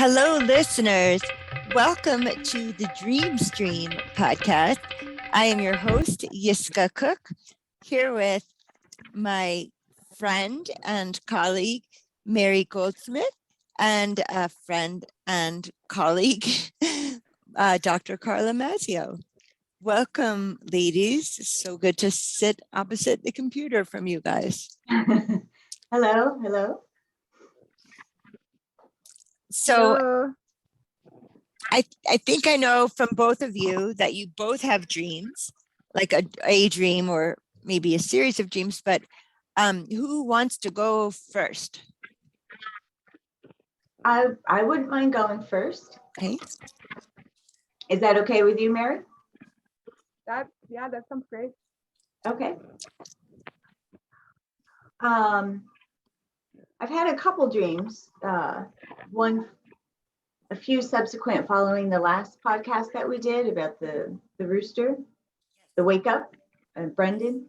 Hello, listeners. Welcome to the Dream Stream podcast. I am your host, Yiskah Koock, here with my friend and colleague, Mary Goldsmith, and a friend and colleague, Dr. Carla Mazzeo. Welcome, ladies. It's so good to sit opposite the computer from you guys. Hello. So Hello. I think I know from both of you that you both have dreams, like a dream or maybe a series of dreams, but who wants to go first? I wouldn't mind going first. Okay. Is that okay with you, Mary? That sounds great. Okay. I've had a couple dreams. A few subsequent following the last podcast that we did about the rooster, the wake up, and Brendan.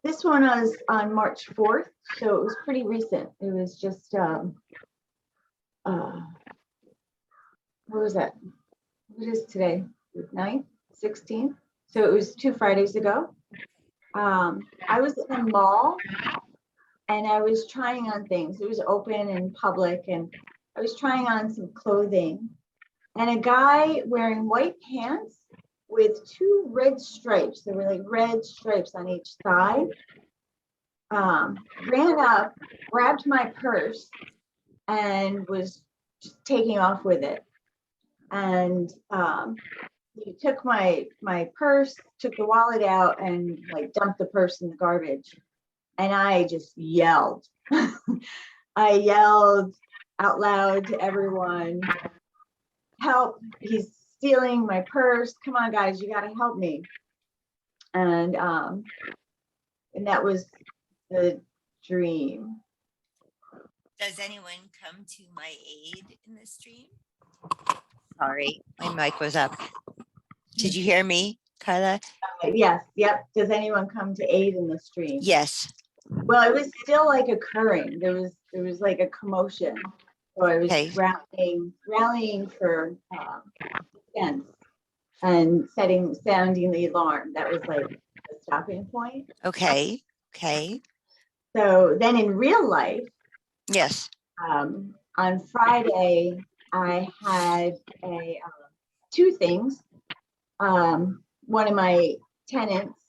This one was on March 4th, so it was pretty recent. It was just what was that? What is today? 9th, 16th. So it was 2 Fridays ago. I was in a mall and I was trying on things. It was open and public, and I was trying on some clothing. And a guy wearing white pants with 2 red stripes, there were like red stripes on each side, ran up, grabbed my purse, and was just taking off with it. And he took my purse, took the wallet out, and like dumped the purse in the garbage. And I just yelled. I yelled out loud to everyone, help, he's stealing my purse. Come on, guys, you got to help me. And that was the dream. Does anyone come to my aid in this dream? Sorry, my mic was up. Did you hear me, Carla? Yes. Yep. Does anyone come to aid in the stream? Yes. Well, it was still like occurring. There was like a commotion. So I was rallying for defense and sounding the alarm. That was like the stopping point. Okay. So then in real life, Yes. on Friday, I had 2 things. One of my tenants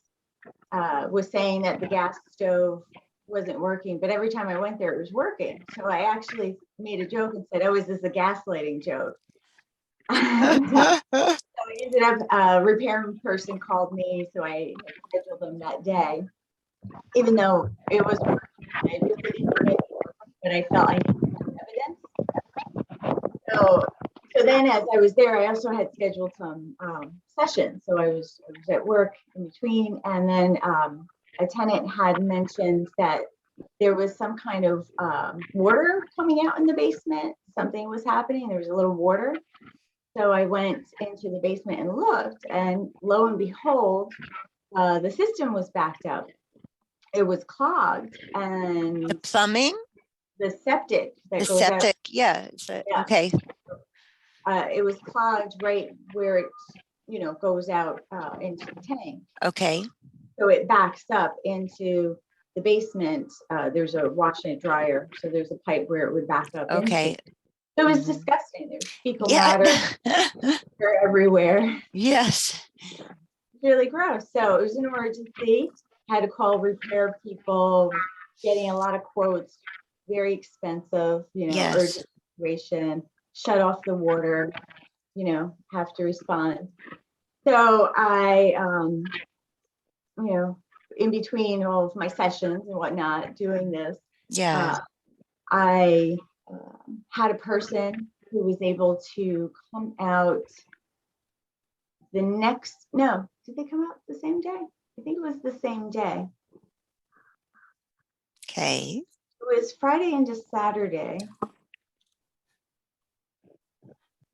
was saying that the gas stove wasn't working, but every time I went there, it was working. So I actually made a joke and said, "Oh, is this a gaslighting joke?" And, so I ended up, a repairman person called me, so I scheduled them that day, even though it was working. I really didn't make it work, but I felt I needed some evidence. So then as I was there, I also had scheduled some sessions. So I was at work in between, and then a tenant had mentioned that there was some kind of water coming out in the basement. Something was happening. There was a little water. So I went into the basement and looked, and lo and behold, the system was backed up. It was clogged, and The plumbing? the septic that The goes septic, out, yeah. Okay. it was clogged right where it, goes out into the tank. Okay. So it backs up into the basement. There's a washer and dryer, so there's a pipe where it would back up. Okay. Into. So it was disgusting. There's fecal matter everywhere. Yes. Really gross. So it was an emergency. Had to call repair people, getting a lot of quotes, very expensive, Yes. urgent situation, shut off the water, have to respond. So I, in between all of my sessions and whatnot, doing this, Yeah. I had a person who was able to come out did they come out the same day? I think it was the same day. Okay. It was Friday into Saturday.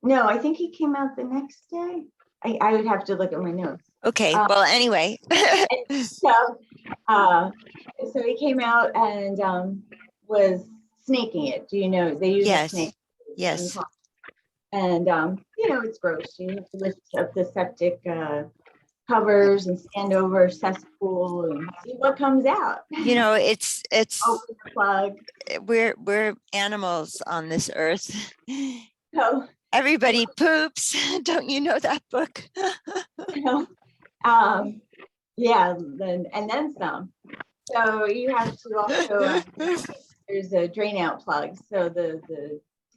No, I think he came out the next day. I would have to look at my notes. Okay. Well, anyway. So he came out and was snaking it. Do you know they use a snake Yes. And, it's gross. You have to lift up the septic covers and stand over a cesspool and see what comes out. It's Open the plug. we're animals on this earth. So, Everybody poops. Don't you know that book? yeah, and then some. So you have to also, there's a drain out plug. So the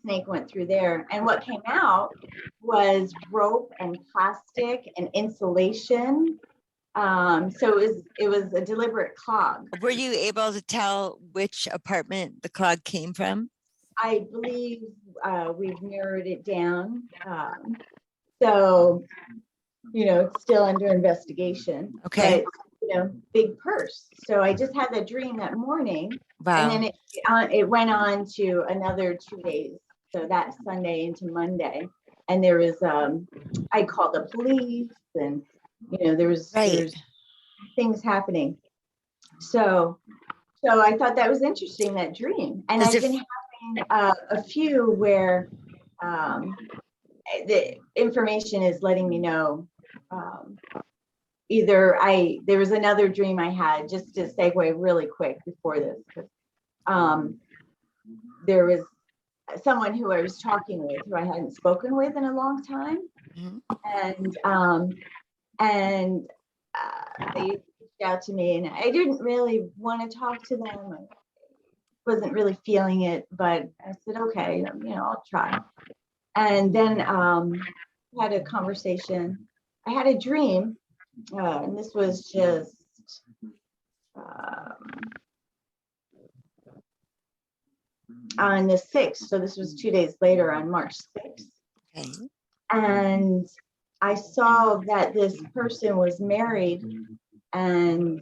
snake went through there, and what came out was rope and plastic and insulation. So it was a deliberate clog. Were you able to tell which apartment the clog came from? I believe we've narrowed it down. So, it's still under investigation. Okay. But, big purse. So I just had the dream that morning. Wow. And then it went on to another 2 days. So that Sunday into Monday. And there was, I called the police, and, there was things happening. So I thought that was interesting, that dream. And I've been having a few where the information is letting me know. There was another dream I had, just to segue really quick before this. There was someone who I was talking with who I hadn't spoken with in a long time. Mm-hmm. And they reached out to me, and I didn't really want to talk to them. I wasn't really feeling it, but I said, okay, I'll try. And then had a conversation. I had a dream, and this was just on the 6th. So this was 2 days later, on March 6th. Okay. And I saw that this person was married, and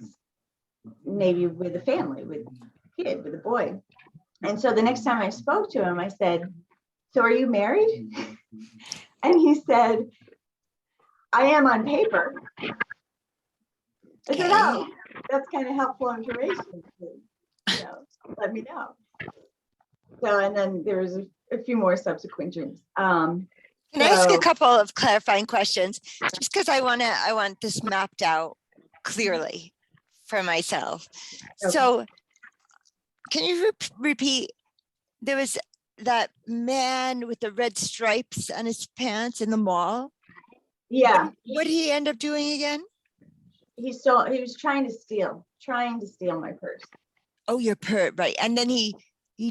maybe with a family, with a kid, with a boy. And so the next time I spoke to him, I said, so are you married? And he said, I am on paper. I said, oh, that's kind of helpful information to, let me know. So, and then there was a few more subsequent dreams. Can I ask a couple of clarifying questions? Just because I want this mapped out clearly for myself. Okay. So can you repeat, there was that man with the red stripes on his pants in the mall? Yeah. What did he end up doing again? He was trying to steal my purse. Oh, your purse, right. And then he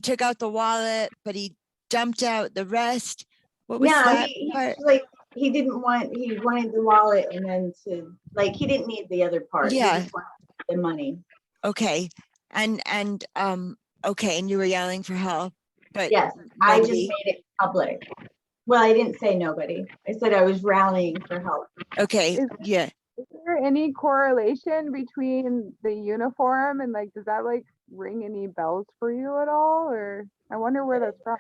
took out the wallet, but he dumped out the rest. What was that part? He wanted the wallet, and then he didn't need the other part. Yeah. He just wanted the money. Okay. And okay, and you were yelling for help, but yes, nobody. I just made it public. Well, I didn't say nobody. I said I was rallying for help. Okay. Yeah. Is there any correlation between the uniform and does that ring any bells for you at all? Or I wonder where that's from.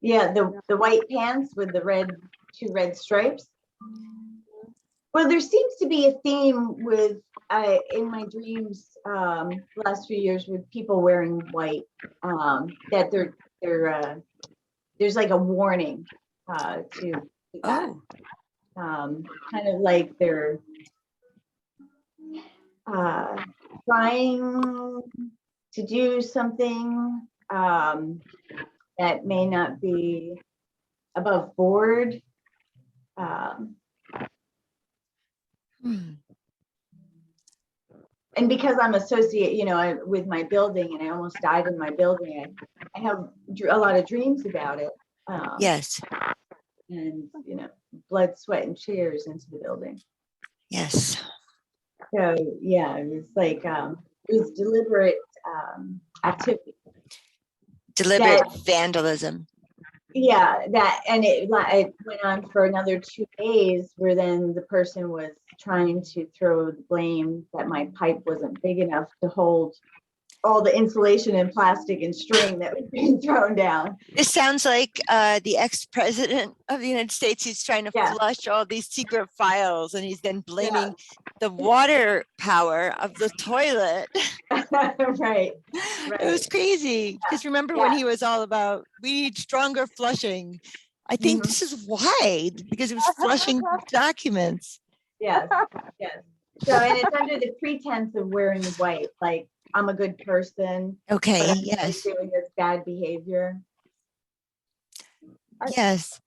Yeah, the white pants with the two red stripes. Well, there seems to be a theme with in my dreams the last few years with people wearing white, that there's like a warning to that. Kind of like they're trying to do something that may not be above board. And because I'm associated, with my building, and I almost died in my building, I have a lot of dreams about it. Yes. And, blood, sweat, and tears into the building. Yes. So, yeah, it was it was deliberate activity. Deliberate vandalism. Yeah, and it went on for another 2 days, where then the person was trying to throw the blame that my pipe wasn't big enough to hold all the insulation and plastic and string that was being thrown down. This sounds like the ex-president of the United States. He's trying to flush all these secret files, and he's then blaming the water power of the toilet. Right. It was crazy. Because remember when he was all about, we need stronger flushing. I think this is why, because it was flushing documents. Yes. Yes. So, and it's under the pretense of wearing white, like I'm a good person, but Okay, I'm like yes, doing this bad behavior. yes,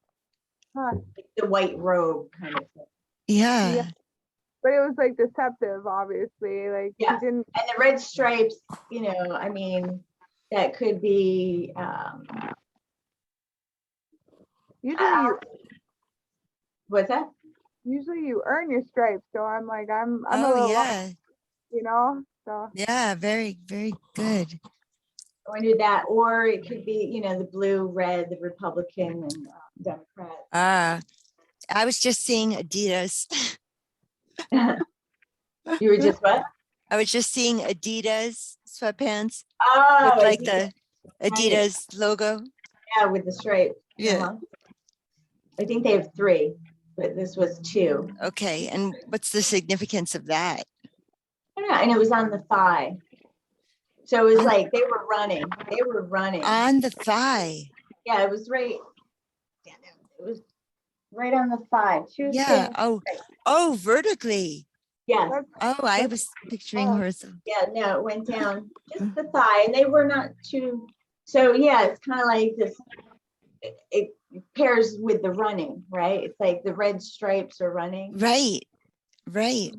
Huh. Like the white robe kind of thing. yeah. But it was like deceptive, obviously. Like Yes. he didn't. And the red stripes, you know, I mean, that could be what's that? Usually you earn your stripes, so I'm like I'm a Oh, little lost, yeah, you know. So yeah, very, very good. Or do that, or it could be, you know, the blue, red, the Republican and Democrat. I was just seeing Adidas. You were just what? I was just seeing Adidas sweatpants Oh, with like Adidas, the Adidas logo. yeah, with the stripe. Yeah. I think they have 3, but this was 2. Okay. And what's the significance of that? I don't know, and it was on the thigh. So it was like they were running. They were running. On the thigh. Yeah, it was right. Yeah, it was right on the thigh. Yeah. Oh, vertically. Yes. Oh, I was picturing horizontal. Yeah, no, it went down just the thigh, and they were not too. So yeah, it's kind of like this. It pairs with the running, right? It's like the red stripes are running. Right. Right.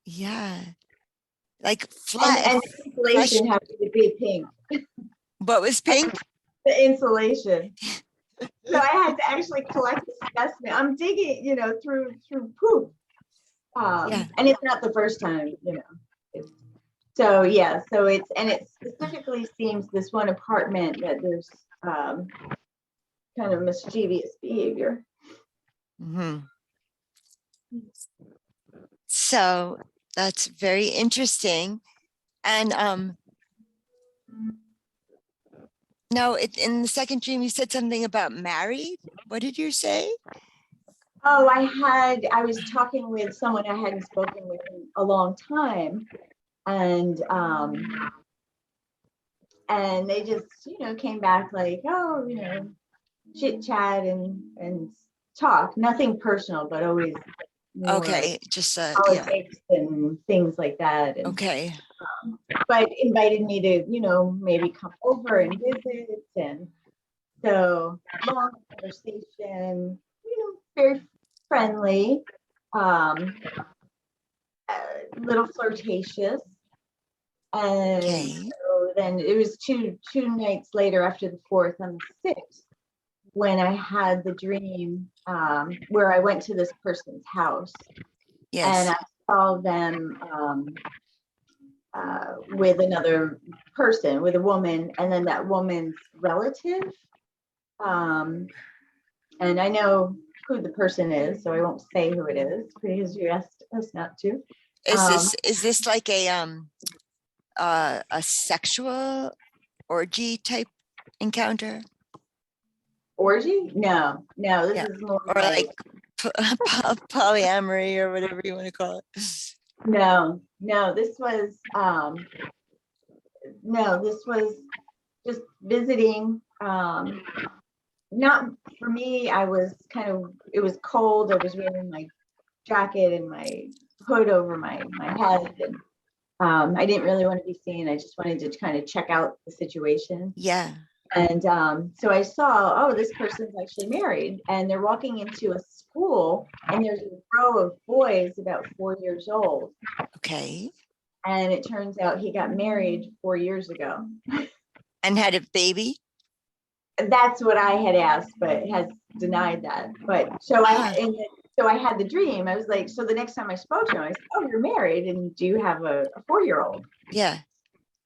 Yeah. Like flat. And the insulation happened to be pink. What was pink? The insulation. So I had to actually collect the specimen. I'm digging, you know, through poop. And it's not the first time, you know. So yeah, so it specifically seems this one apartment that there's kind of mischievous behavior. So that's very interesting. And no, in the second dream you said something about married. What did you say? Oh, I was talking with someone I hadn't spoken with in a long time, and they just, you know, came back like, oh, you know, chit chat and talk, nothing personal, but always Okay, just politics and things like that. And, okay. But invited me to, you know, maybe come over and visit, and so long conversation, you know, very friendly, little flirtatious, and so then it was two nights later after the 4th, on the 6th, when I had the dream where I went to this person's house, and I saw them with another person, with a woman, and then that woman's relative. And I know who the person is, so I won't say who it is because you asked us not to. Is this like a sexual orgy type encounter? Orgy? No, this is more or like polyamory or whatever you want to call it. No, this was just visiting. Not for me. I was it was cold. I was wearing my jacket and my hood over my head, and I didn't really want to be seen. I just wanted to kind of check out the situation. Yeah. And so I saw, oh, this person's actually married, and they're walking into a school, and there's a row of boys about 4 years old. Okay. And it turns out he got married 4 years ago. And had a baby? That's what I had asked, but has denied that. But so I had the dream. I was like, so the next time I spoke to him, I said, oh, you're married, and do you have a 4-year-old? Yeah.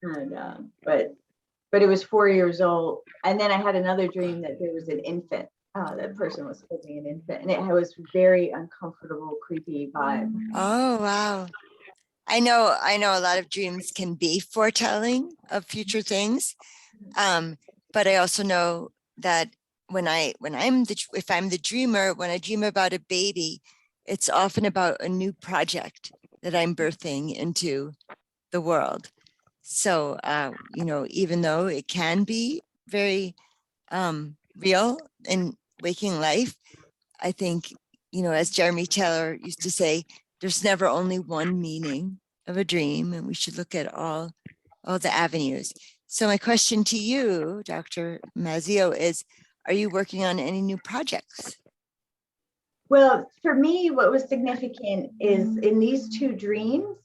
And but it was 4 years old. And then I had another dream that there was an infant. That person was holding an infant, and it was very uncomfortable, creepy vibe. Oh, wow. I know a lot of dreams can be foretelling of future things. But I also know that if I'm the dreamer, when I dream about a baby, it's often about a new project that I'm birthing into the world. So, even though it can be very real in waking life, I think, as Jeremy Taylor used to say, there's never only one meaning of a dream, and we should look at all the avenues. So my question to you, Dr. Mazzeo, is, are you working on any new projects? Well, for me, what was significant is in these two dreams,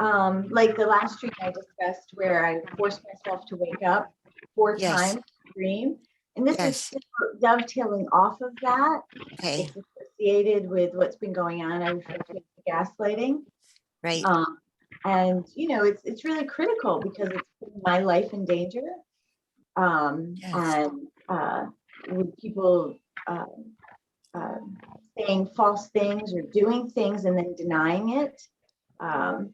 like the last dream I discussed where I forced myself to wake up 4 Yes. times in the dream. And this Yes. is dovetailing off of that. Okay. It's associated with what's been going on. I refer to it as gaslighting. Right. And it's really critical because it's putting my life in danger. Yes. And with people saying false things or doing things and then denying it, and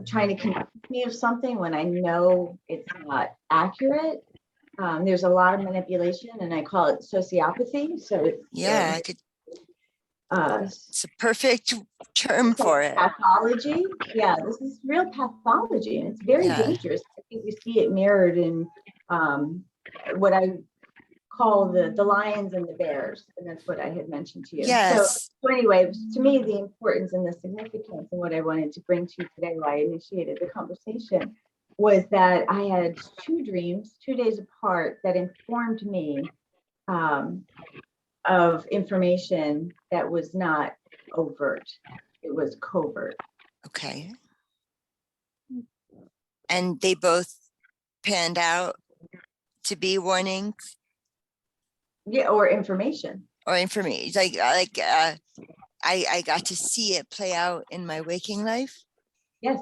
trying to convince me of something when I know it's not accurate. There's a lot of manipulation, and I call it sociopathy. So it's it's a perfect term for it. Pathology. Yeah, this is real pathology, and it's very dangerous. I think we see it mirrored in what I call the lions and the bears, and that's what I had mentioned to you. Yes. So anyway, to me, the importance and the significance and what I wanted to bring to you today while I initiated the conversation was that I had 2 dreams, 2 days apart, that informed me of information that was not overt. It was covert. Okay. And they both panned out to be warnings? Yeah, or information. Or information. I got to see it play out in my waking life. Yes.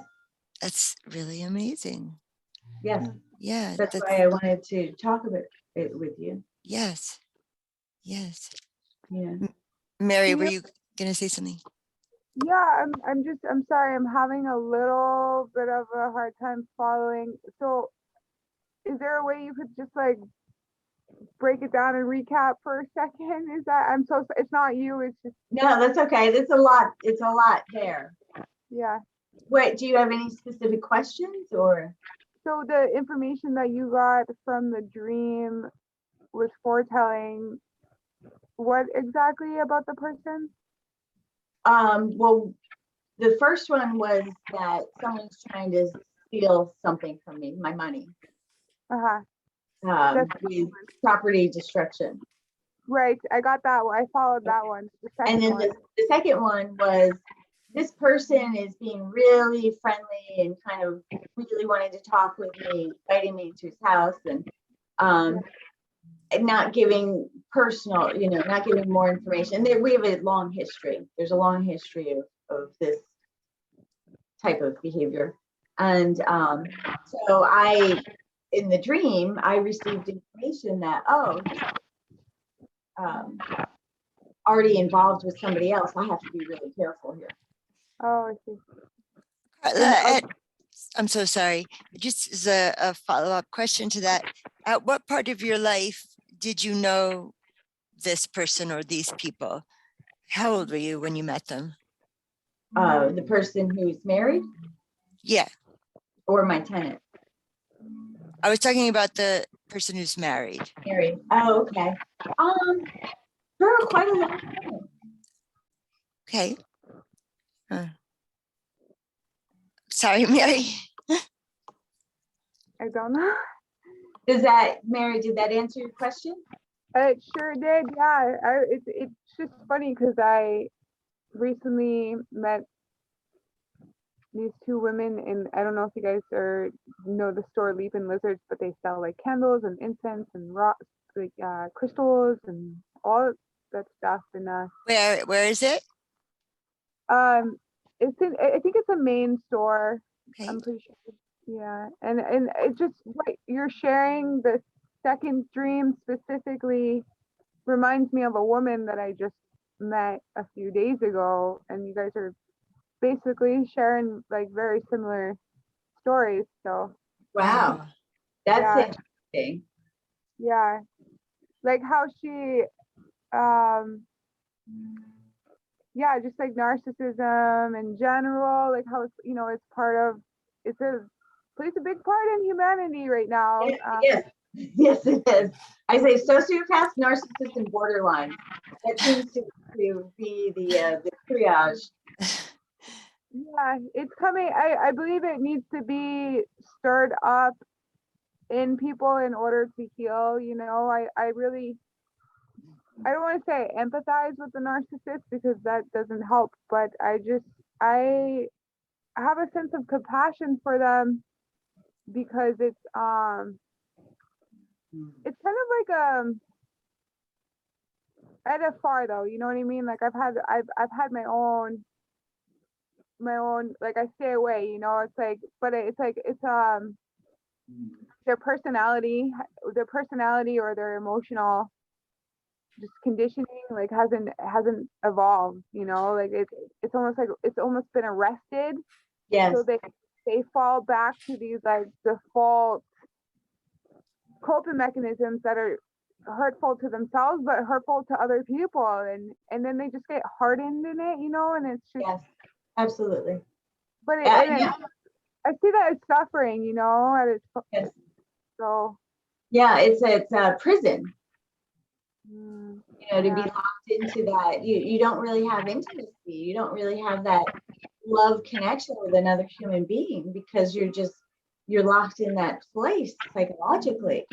That's really amazing. Yes. Yeah. That's why I wanted to talk about it with you. Yes. Yes. Yeah. Mary, were you going to say something? Yeah, I'm sorry, I'm having a little bit of a hard time following. So is there a way you could just like break it down and recap for a second? Is that, it's not you, it's just. No, that's okay. It's a lot there. Yeah. Wait, do you have any specific questions or? So the information that you got from the dream was foretelling what exactly about the person? Well, the first one was that someone's trying to steal something from me, my money. With property destruction. Right, I got that one. I followed that one. And then the second one was, this person is being really friendly and kind of really wanting to talk with me, inviting me into his house, and not giving personal, not giving more information. We have a long history. There's a long history of this type of behavior. And so in the dream, I received information that, already involved with somebody else. I have to be really careful here. Oh, I see. I'm so sorry. Just as a follow-up question to that, at what part of your life did you know this person or these people? How old were you when you met them? The person who's married? Yeah. Or my tenant? I was talking about the person who's married. Married. Oh, okay. For quite a long time. Okay. Sorry, Mary. I don't know. Mary, did that answer your question? It sure did, yeah. It's just funny because I recently met these 2 women, and I don't know if you guys know the store Leap and Lizards, but they sell like candles and incense and crystals and all that stuff. And Where is it? it's I think it's a main store. Okay. I'm pretty sure. Yeah, and it just what you're sharing, the second dream specifically reminds me of a woman that I just met a few days ago, and you guys are basically sharing like very similar stories. So wow, that's interesting. Yeah, like how she yeah, just like narcissism in general, like how it's, it's part of, plays a big part in humanity right now. Yes, yes, it is. I say sociopaths, narcissists, and borderline. That seems to be the triage. Yeah, it's coming. I believe it needs to be stirred up in people in order to heal. I don't want to say empathize with the narcissist because that doesn't help, but I have a sense of compassion for them because it's kind of like at a far though, you know what I mean? Like I've had my own like I stay away, it's like, but it's like their personality or their emotional just conditioning like hasn't evolved, like it's almost been arrested. Yes. So they fall back to these like default coping mechanisms that are hurtful to themselves but hurtful to other people, and then they just get hardened in it, and it's just Yes, absolutely. But I see that as suffering, at its yes. So yeah, it's a prison. To yeah. be locked into that, you don't really have intimacy, you don't really have that love connection with another human being because you're locked in that place psychologically.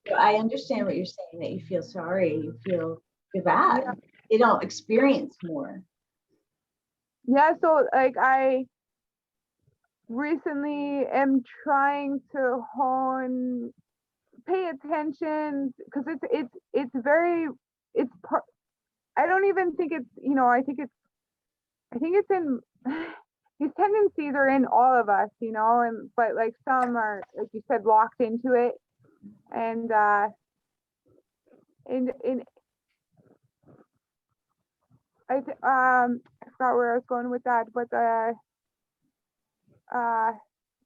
So I understand what you're saying, that you feel sorry, you feel bad. Yeah. They don't experience more. Yeah, so like I recently am trying to pay attention because it's very part. I don't even think it's I think it's in these tendencies are in all of us, and but like some are, like you said, locked into it, and I forgot where I was going with that, but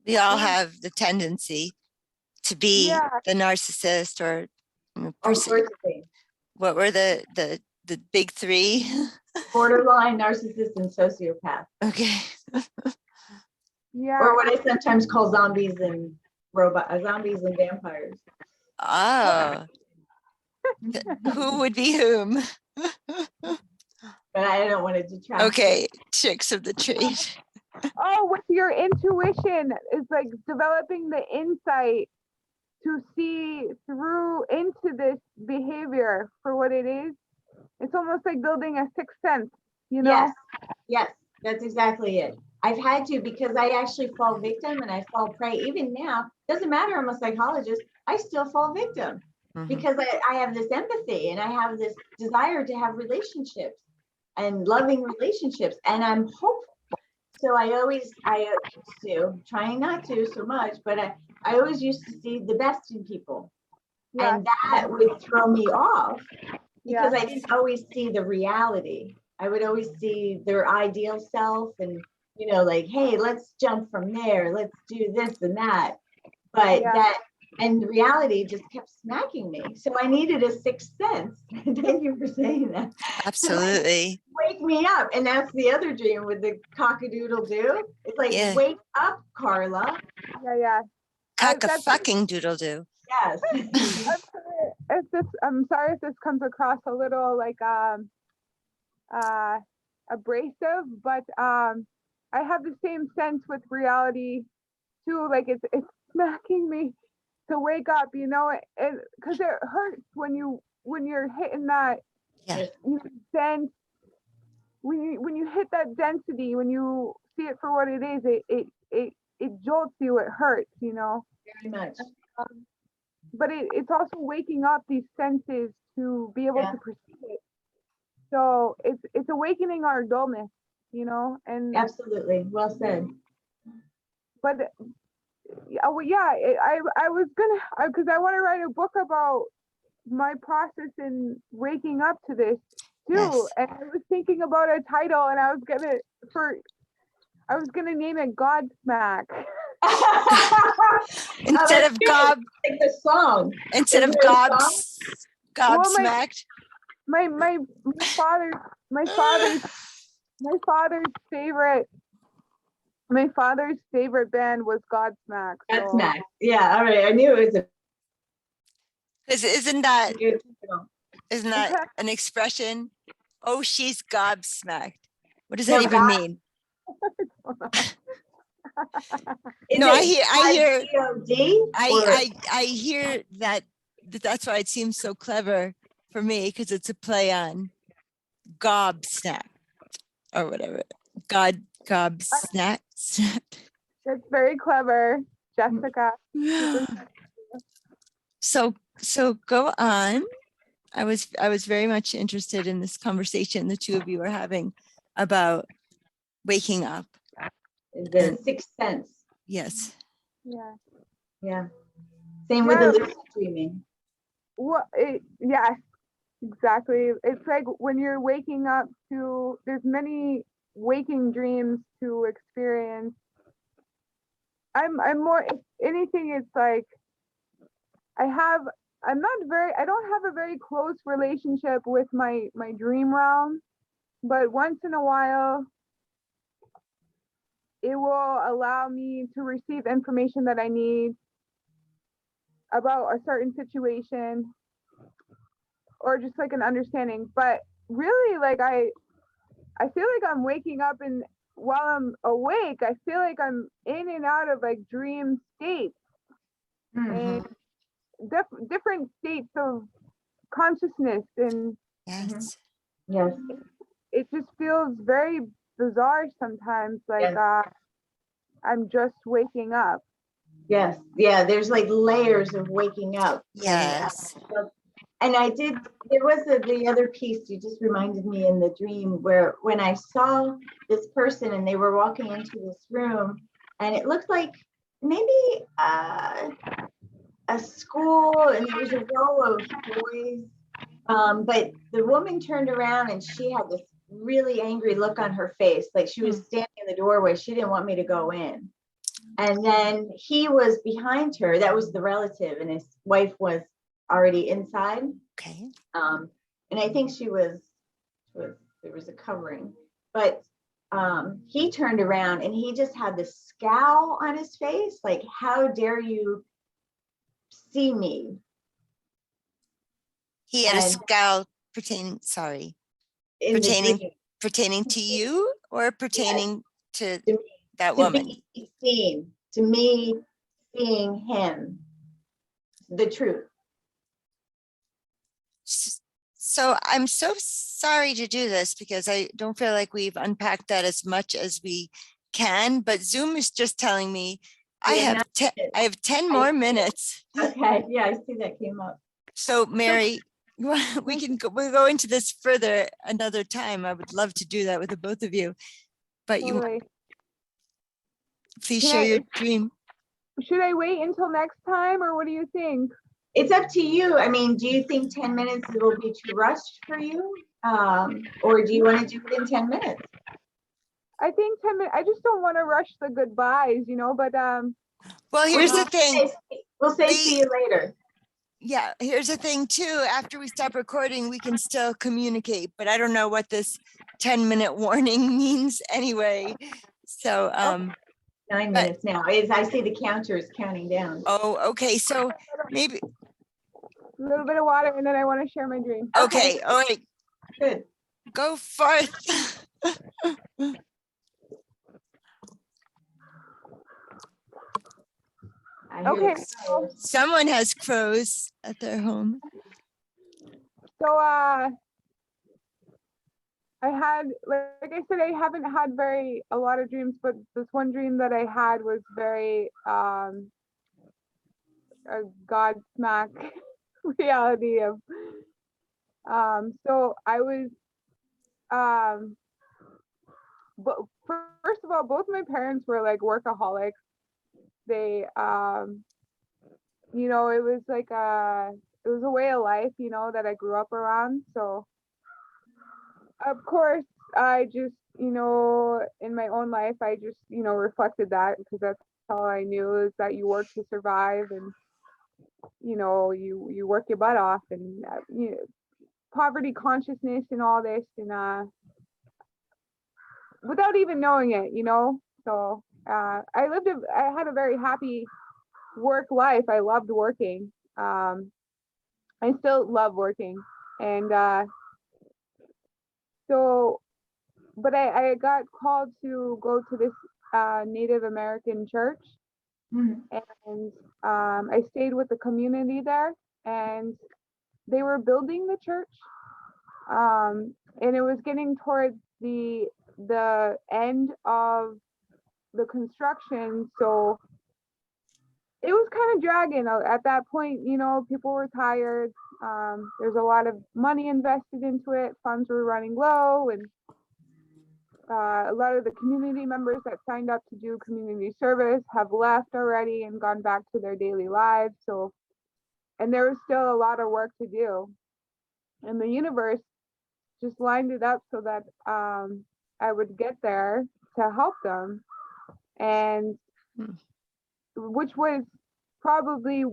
we all have the tendency to be the narcissist or person. What were the big three? Borderline, narcissist, and sociopath. Okay. Yeah. Or what I sometimes call zombies and vampires. Oh. Who would be whom? But I don't want to detract. Okay, tricks of the trade. Oh, with your intuition, it's like developing the insight to see through into this behavior for what it is. It's almost like building a sixth sense, Yes, that's exactly it. I've had to, because I actually fall victim and I fall prey. Even now, doesn't matter, I'm a psychologist, I still fall victim because I have this empathy and I have this desire to have relationships and loving relationships, and I'm hopeful. So I used to, trying not to so much, but I always used to see the best in people. Yeah. And that would throw me off because I didn't always see the reality. I would always see their ideal self and, like, hey, let's jump from there. Let's do this and that. But and reality just kept smacking me. So I needed a sixth sense. Thank you for saying that. Absolutely. Wake me up. And that's the other dream with the cock-a-doodle-doo. It's like, wake up, Carla. Yeah. Cock-a-fucking-doodle-doo. Yes. I'm sorry if this comes across a little like abrasive, but I have the same sense with reality too. Like it's smacking me to wake up, because it hurts when you're hitting that sense, when you hit that density, when you see it for what it is, it jolts you, it hurts, Very much. But it's also waking up these senses to be able to perceive it. So it's awakening our dullness, and absolutely, well said. But I was gonna, because I want to write a book about my process in waking up to this too, and I was thinking about a title, and I was gonna name it Godsmack. Instead of gob, like the song. Instead of gobsmacked. My my father's favorite band was Godsmack. That's So Max. Yeah, all right. I knew it was a Because isn't that good. an expression? Oh, she's gobsmacked. What does No, that even mean? No, I hear G-O-D? I hear that. That's why it seems so clever for me, because it's a play on gobsnapped or whatever. Gobsnapped. that's very clever, Jessica. So go on. I was very much interested in this conversation the two of you are having about waking up. The sixth sense. Yes. Yeah. Yeah. Same with the lucid dreaming. Well, yeah, exactly. It's like when you're waking up to, there's many waking dreams to experience. I'm more, if anything, it's like I don't have a very close relationship with my dream realm, but once in a while it will allow me to receive information that I need about a certain situation or just like an understanding. But really, like I feel like I'm waking up, and while I'm awake, I feel like I'm in and out of like dream states and different states of consciousness, and Yes. Yes. it just feels very bizarre sometimes, like I'm just waking up. Yes. Yeah. There's like layers of waking up. Yes. And there was the other piece you just reminded me in the dream where when I saw this person and they were walking into this room and it looked like maybe a school and there was a row of boys. But the woman turned around and she had this really angry look on her face, like she was standing in the doorway. She didn't want me to go in. And then he was behind her. That was the relative, and his wife was already inside. Okay. And I think there was a covering, but he turned around and he just had this scowl on his face, like, how dare you see me? He had a And scowl pertaining to you or pertaining to that woman? Be seen, to me, seeing him, the truth. So I'm so sorry to do this because I don't feel like we've unpacked that as much as we can, but Zoom is just telling me I have 10 more minutes. Okay, yeah, I see that came up. So Mary, we'll go into this further another time. I would love to do that with the both of you, but please share your dream. Should I wait until next time, or what do you think? It's up to you. I mean, do you think 10 minutes will be too rushed for you? Or do you want to do it in 10 minutes? I think 10 minutes. I just don't want to rush the goodbyes, but well, here's the thing. We'll say see you later. Yeah, here's the thing too. After we stop recording, we can still communicate, but I don't know what this 10-minute warning means anyway. So 9 minutes now. As I see the counter is counting down. Oh, okay. So maybe a little bit of water, and then I want to share my dream. Okay. All right. Good. Go forth. Okay. Someone has crows at their home. So I had, like I said, I haven't had a lot of dreams, but this one dream that I had was very a Godsmack reality of. So I was, but first of all, both my parents were like workaholics. They, it was like it was a way of life, that I grew up around. So of course, I just, in my own life, I just, reflected that, because that's all I knew, is that you work to survive, and, you work your butt off, and, poverty consciousness and all this. And without even knowing it, you know. So I had a very happy work life. I loved working. I still love working, and so, but I got called to go to this Native American church, and I stayed with the community there, and they were building the church, and it was getting towards the end of the construction, so it was kind of dragging at that point. You know, people were tired. There's a lot of money invested into it. Funds were running low, and a lot of the community members that signed up to do community service have left already and gone back to their daily lives. So, and there was still a lot of work to do. And the universe just lined it up so that I would get there to help them. And which was probably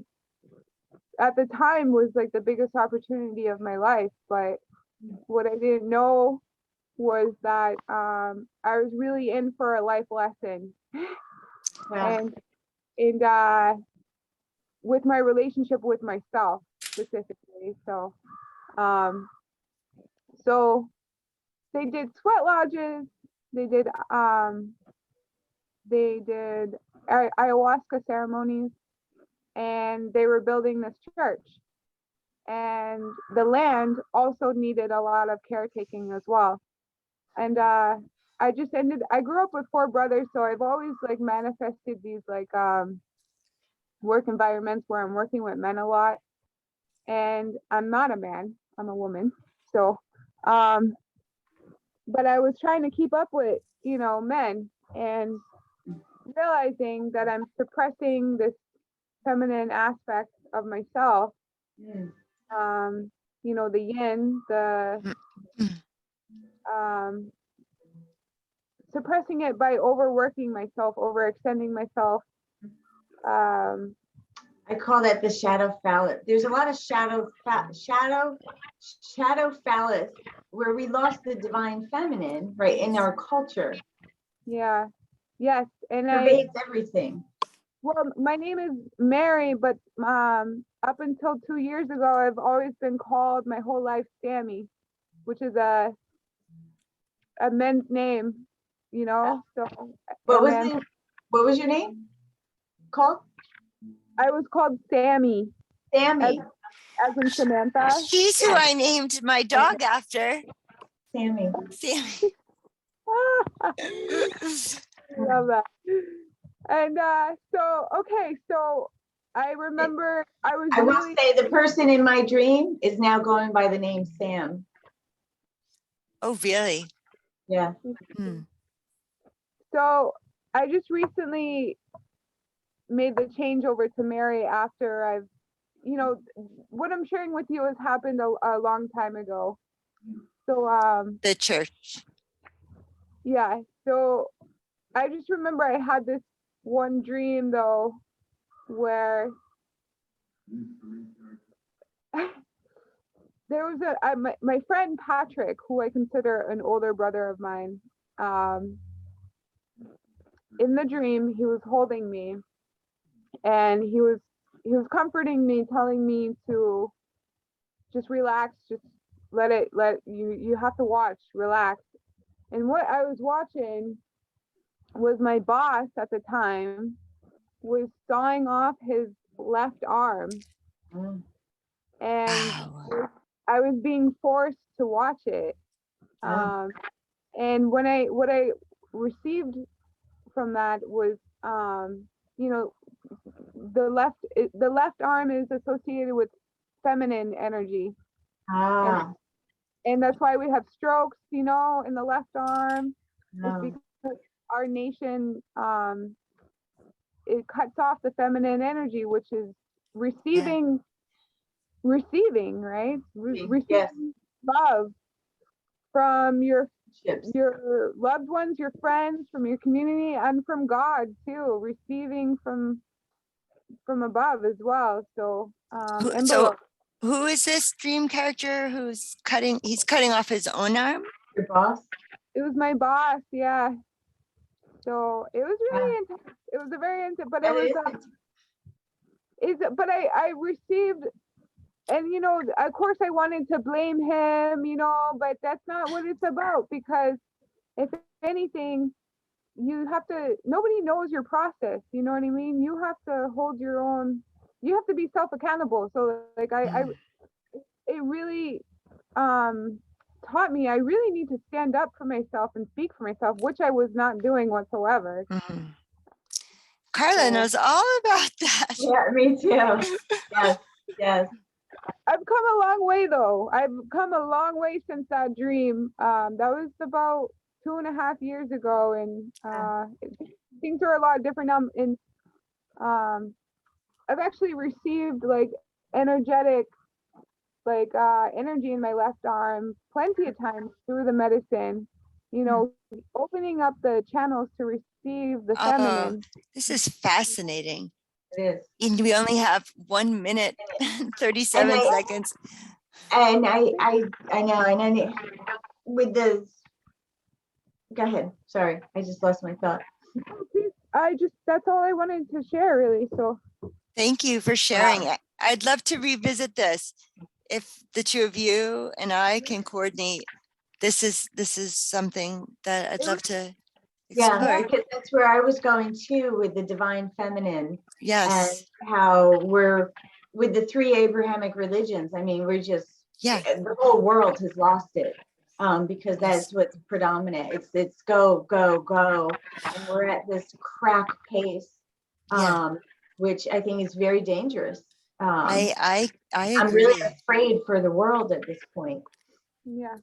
at the time was like the biggest opportunity of my life. But what I didn't know was that I was really in for a life lesson. Wow. And with my relationship with myself specifically. So so they did sweat lodges, they did ayahuasca ceremonies, and they were building this church. And the land also needed a lot of caretaking as well. And I grew up with 4 brothers, so I've always like manifested these like work environments where I'm working with men a lot. And I'm not a man, I'm a woman. So but I was trying to keep up with, you know, men, and realizing that I'm suppressing this feminine aspect of myself. You know, the yin, suppressing it by overworking myself, overextending myself. I call that the shadow phallus. There's a lot of shadow phallus where we lost the divine feminine, right, in our culture. Yeah. Yes. And Pervades everything. Well, my name is Mary, but up until 2 years ago, I've always been called my whole life Sammy, which is a men's name, you know. So what was your name called? I was called Sammy. Sammy. As in Samantha. She's who I named my dog after. Sammy. Sammy. Love that. And so I remember I will say the person in my dream is now going by the name Sam. Oh, really? Yeah. So I just recently made the change over to Mary after I've, you know, what I'm sharing with you has happened a long time ago. So the church. Yeah. So I just remember I had this one dream though, where there was my friend Patrick, who I consider an older brother of mine. In the dream, he was holding me, and he was comforting me, telling me to just relax, just you have to watch, relax. And what I was watching was my boss at the time was sawing off his left arm. And I was being forced to watch it. And what I received from that was, you know, the left arm is associated with feminine energy. And that's why we have strokes, you know, in the left arm. It's because our nation, it cuts off the feminine energy, which is receiving, right? Receiving love from your loved ones, your friends, from your community, and from God too. Receiving from above as well. So who is this dream character who's cutting off his own arm? Your boss? It was my boss, yeah. So it was really intense. It was a very intense, but it was but I received, and of course I wanted to blame him, but that's not what it's about, because if anything, nobody knows your process, you know what I mean? You have to hold your own, you have to be self-accountable. So like it really taught me I really need to stand up for myself and speak for myself, which I was not doing whatsoever. Mhm. Carla knows all about that. Yeah, me too. Yes, yes. I've come a long way though. I've come a long way since that dream. That was about 2.5 years ago, and things are a lot different now. And I've actually received like energetic, like energy in my left arm plenty of times through the medicine. Opening up the channels to receive the Oh, feminine. this is fascinating. It is. And we only have 1 minute and 37 And seconds. And I know, and with the, go ahead. Sorry, I just lost my thought. That's all I wanted to share, really. So Thank you for sharing it. I'd love to revisit this. If the two of you and I can coordinate, this is something that I'd love to Yeah, explore. because that's where I was going too, with the divine feminine, and Yes. how we're with the 3 Abrahamic religions. I mean, we're just, Yeah. the whole world has lost it, because that's what's predominant. It's go, go, go, and we're at this crack pace, which I think is very dangerous. I I'm agree. really afraid for the world at this point. yeah.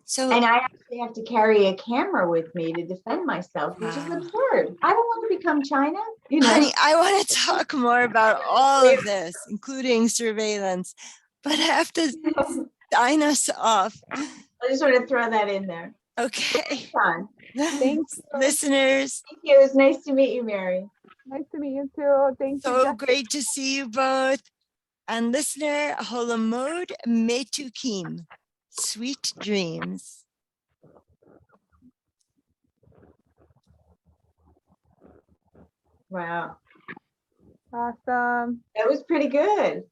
So, And I actually have to carry a camera with me to defend myself, which is absurd. I don't want to become China, honey, I want to talk more about all of this, including surveillance, but I have to sign us off. I just want to throw that in there. Okay. Thanks, listeners. Thank you. It was nice to meet you, Mary. Nice to meet you too. Thank you. So great to see you both. And listener, Holomod Metukim. Sweet dreams. Wow. Awesome. That was pretty good.